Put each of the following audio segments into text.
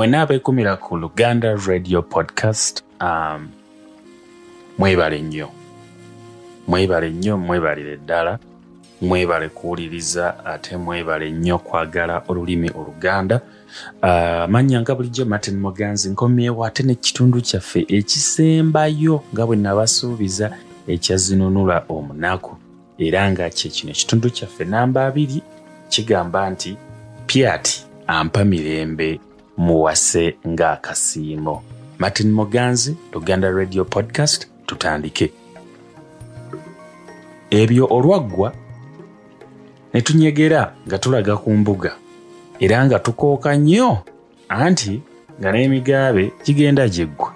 Mwena abeekumira ku Luganda Radio Podcast. Mwebale nnyo. Mwebalire ddala. Mwebale kuwuliriza ate mwebale nnyo kwagala olulimi Oluganda. Manya nga bulijjo Martin Muganzi nkomyewo ate n'ekitundu kyaffe ekisembayo nga bwe nabasuubiza ekya Zinunula Omunaku. Era nga kino ekitundu kyaffe namba 2 kigamba nti Pyati Ampa Mirembe Mmuwase nga akasiimo. Martin Muganzi, Luganda Radio Podcast, tutandike. Ebyo olwaggwa ne tunyegera nga tulaga ku mbuga era nga tukooka nnyo anti nga n'emigaabe gigenda gyeggwa.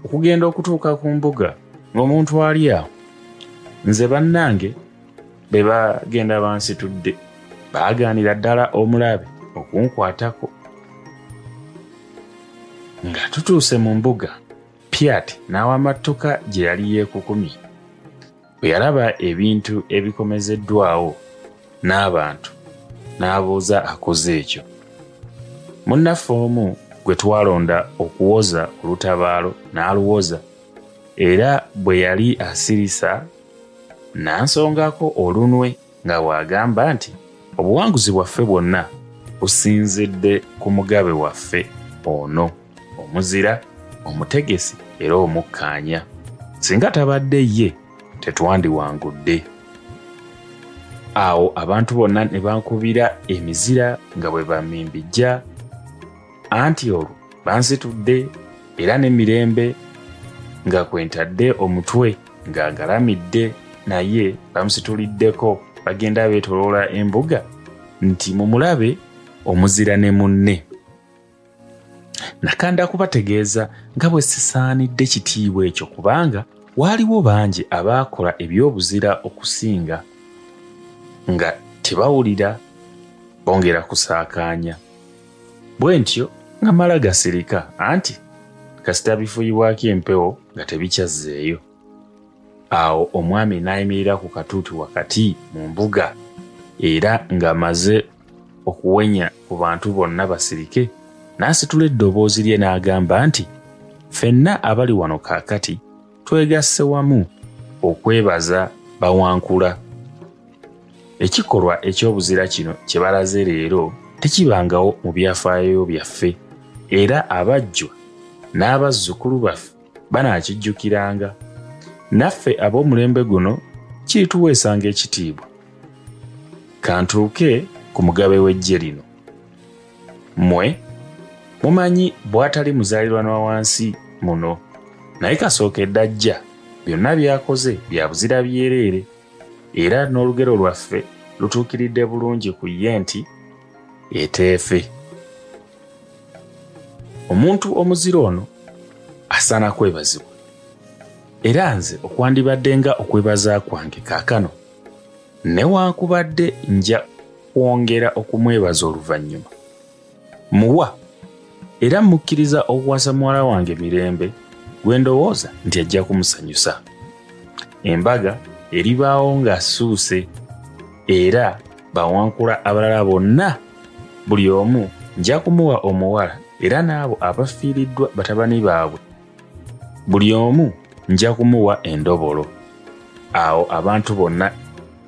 Okugenda okutuuka ku mbuga ng'omuntu ali awo nze bannange be bagenda bansitudde baagaanira ddala omulabe okunkwatako. Nga tutuuse mu mbuga, Pyati n'awamattuka gye yali yeekukumye. Bwe yalaba ebintu ebikomezeddwawo n'abantu n'abuuza akoze ekyo. Munnaffe omu gwe twalonda okuwoza ku lutabaalo n'aluwoza, era bwe yali asirisa n'ansongako olunwe nga bw'agamba nti obuwanguzi bwaffe bwonna businzidde ku mugabe waffe ono, omuzira, omutegesi era omukkaanya. Singa tabadde ye tetwandiwangudde. Awo abantu bonna ne bankubira emizira nga bwe bammimbijja anti olwo bansitudde era ne Mirembe nga kwentadde omutwe ng'agalamidde naye bamusituliddeko bagenda beetoloola embuga nti mumulabe omuzira ne munne. Nakanda kubategeeza nga bwe sisaanidde kitiibwa ekyo kubanga waaliwo bangi abaakola ebyobuzira okusinga nga tebawulira bongera kusaakaanya. Bwe ntyo nga mala gasirika anti kasita bifuuyibwako empewo nga tebikyazzeeyo. Awo omwami n'ayimirira ku katuuti wakati mu mbuga era ng'amaze okuwenya ku bantu bonna basirike n'asitula eddoboozi lye n'agamba nti ffenna abali wano kaakati twegasse wamu okwebaza bawankula. Ekikolwa eky'obuzira kino kye balaze leero tekibangawo mu byafaayo byaffe era abajjwa n'abazzukulu baffe banaakijjukiranga. Naffe ab'omulembe guno kirituweesanga ekitiibwa. Kantuuke ku mugabe w'eggye lino. Mmwe mumanyi bw'atali muzaalirwanwa wansi muno naye kasookedde ajja byonna byakoze bya buzira byereere era n'olugero lwaffe lutuukiridde bulungi ku ye nti eteefe. Omuntu omuzira ono asaana kwebazibwa era nze okwandibadde nga okwebaza kwange kaakano newankubadde nja kwongera okumwebaza oluvannyuma. Muwa era mukkiriza okuwasa muwala wange Mirembe gwe ndowooza nti ajja kumusanyusa. Embaga eribaawo ng'assuuse era bawankula abalala bonna buli omu nja kumuwa omuwala era n'abo abafiiriddwa batabani baabwe buli omu nja kumuwa endobolo. Awo abantu bonna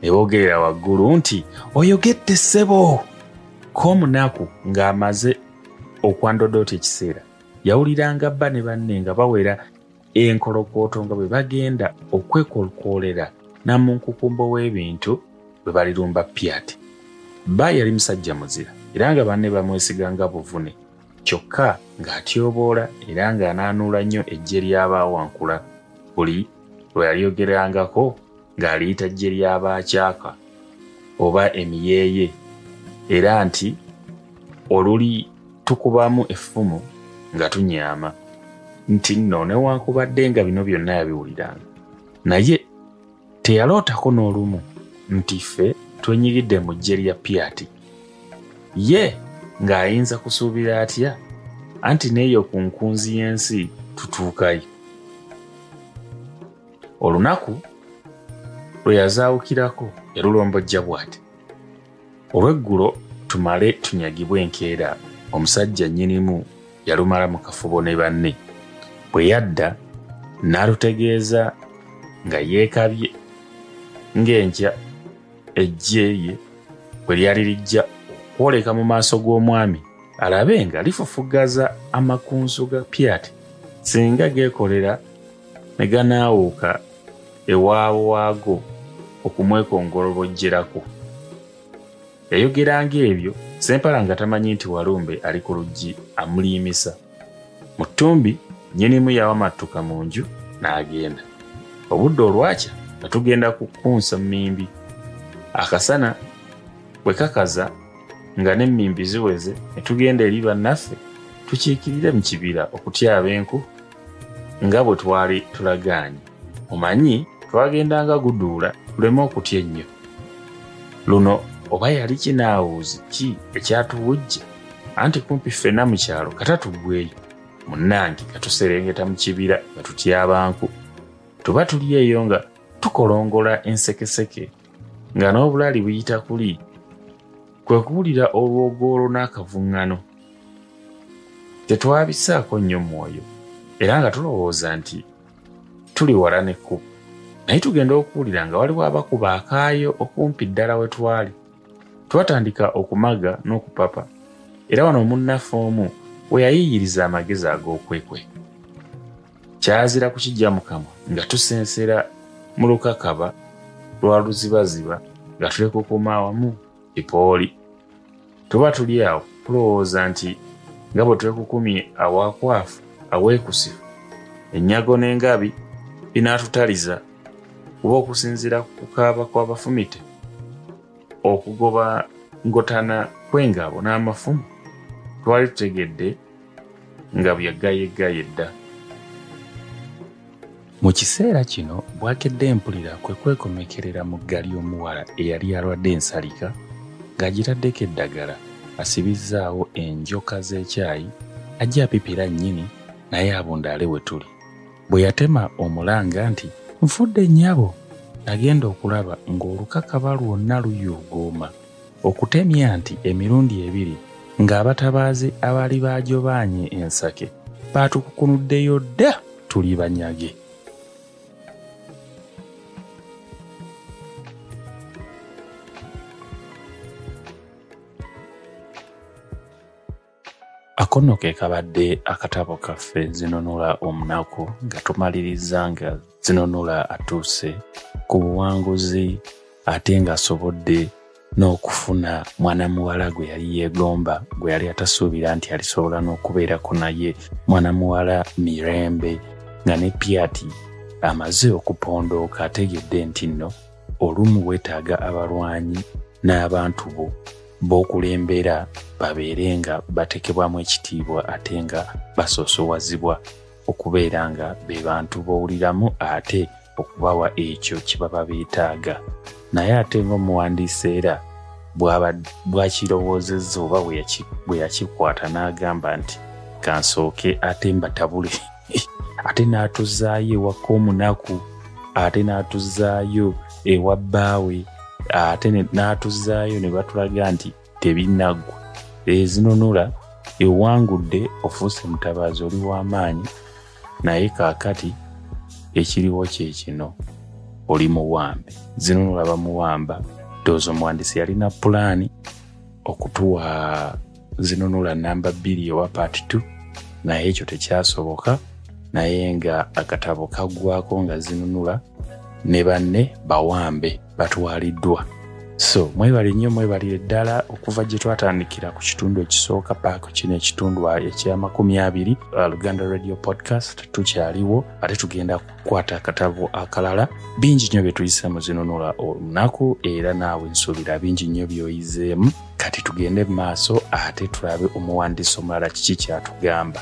ne boogerera waggulu nti oyogedde ssebo. Omunaku ng'amaze okwandodoota ekiseera yawuliranga bba ne banne nga bawera enkolokooto nga bwe bagenda okwekolkoolera namunkukumbo w'ebintu bwe balirumba Pyati. Bba yali musajja muzira era nga banne bamwesiganga buvune kyokka ng'atyoboola era ng'anaanuula nnyo eggye ly'abaawankula buli lwe yalyogerangako ng'aliyita ggye ly'abaakyaka oba emiyeeye era nti oluli tukubamu effumu nga tunyaama nti nno newankubadde nga bino byonna yabiwuliranga naye teyalootako n'olumu nti ffe twenyigidde mu ggye lya Pyati. Ye ng'ayinza kusuubira atya anti n'eyo ku nkunzi y'ensi tutuukayo. Olunaku lwe yazaawukirako yalulombojja bw'ati. Olw'eggulo tumale tunyagibwe enkeera omusajja nnyinimu yalumala mu kafubo ne banne. Bwe yadda n'alutegeeza nga yeekabye ng'enkya ejje ye bwe lyali lijja okwoleka mu maaso g'omwami alabe nga lifufugaza amakunsu ga Pyati singa geekolera ne ganaawuuka ewaabo waago okumwekongolobojjerako. Yayogera ng'ebyo Ssempala nga tamanyi nti Walumbe ali ku luggi amuliimisa. Mu ttumbi nnyinimu yawamattuka mu nju n'agenda. Obudde olwakya nga tugenda kukunsa mmimbi. Akasana bwe kakaza nga n'emmimbi ziweze ne tugenda eri bannaffe tukiikirire mu kibira okutyaba enku nga bwe twali tulagaanye. Omanyi twagendanga guduula tuleme okutya ennyo. Luno oba yali kinaawuzi ki ekyatuwujja anti kumpi ffenna mu kyalo kata tuggweyo munnange katuserengeta mu kibira nga tutyaba nku. Tuba tuli eyo nga tukolongola ensekeseke nga n'obulali buyita kuli kwe kuwulira olwogolo n'akavuŋŋano. Tetwabisaako nnyo mwoyo era nga tulowooza nti tuli wala n'ekkubo, naye tugenda okuwulira nga waliwo abakuba akaayo okumpi ddala we twali. Twatandika okumaga n'okupapa era wano omunnaffe omu we yayiyiriza amagezi ag'okwekwe. Kyazira kukijja mu kamwa nga tusensera mu lukakaba lwa luzibaziba nga tulekukuma awamu ipooli. Tuba tuli awo tulowooza nti nga bwe twekukumye awaakwafu aweekusifu ennyago n'engabi binaatutaliza kuba okusinziira ku kukaaba kw'abafumite okugoba ngotana kw'engabo n'amafumu twali tutegedde nga byagayeggaye dda. Mu kiseera kino bwakedde mpulira kwe kwekomekerera mu ggali omuwala eyali alwadde ensalika ng'agitaddeko eddagala asibizzaawo enjoka z'ekyayi ajja apipira nnyini naye abundaale we tuli. Bwe yatema omulanga nti nfudde nnyabo agenda okulaba ng'olukakaba lwonna luyuugooma okutemya nti emirundi ebiri ng'abatabaazi abaali baajobaanye ensake baatukukunuddeyo dda tuli banyage. Akono ke kabadde akatabo kaffe Zinunula Omunaku nga tumaliriza nga Zinunula atuuse ku buwanguzi ate ng'asobodde n'okufuna mwana muwala gwe yali yeegomba gwe yali atasuubira nti alisobola n'okubeerako naye, mwana muwala Mirembe nga ne Pyati amaze okupondooka ategedde nti nno olumu weetaaga abalwanyi n'abantu bo b'okulembera babeere nga batekebwamu ekitiibwa ate nga basoosowazibwa okubeera nga be bantu b'owuliramu ate okubawa ekyo kye baba beetaaga. Naye ate ng'omuwandiisi era bw'akirowoozezza oba bwe yakikwata n'agamba nti kansooke ate mbatabule ate n'atuzzaayo ewaka Omunaku ate n'atuzzaayo ewa bbaawe ate n'atuzzaayo ne batulaga nti tebinaggwa. Zinunula ewangudde ofuuse mutabaazi oli w'amaanyi naye kaakati ekiriwo kye kino oli muwambe. Zinunula bamuwamba. Ndowooza omuwandiisi yalina pulaani okutuwa Zinunula namba 2 owa part 2 naye ekyo tekyasoboka, naye nga akatabo kaggwako nga Zinunula ne banne bawambe batwaliddwa. So mwebale nnyo, mwebalire ddala okuva gye twatandikira ku kitundu ekisooka paako kino ekitundu ekya 20 Luganda Radio Podcast tukyaliwo ate tugenda kukwata akatabo akalala. Bingi nnyo bye tuyise mu Zinunula Omunaku era naawe nsuubira bingi nnyo by'oyizeemu. Kati tugende mu maaso ate tulabe omuwandiisi omulala kiki kyatugamba.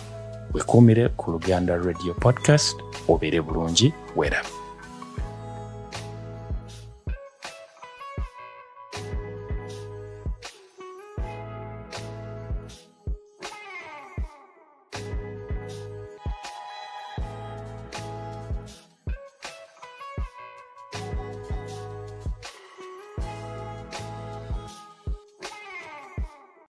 Wekuumire ku Luganda Radio Podcast, obeere bulungi, weeraba.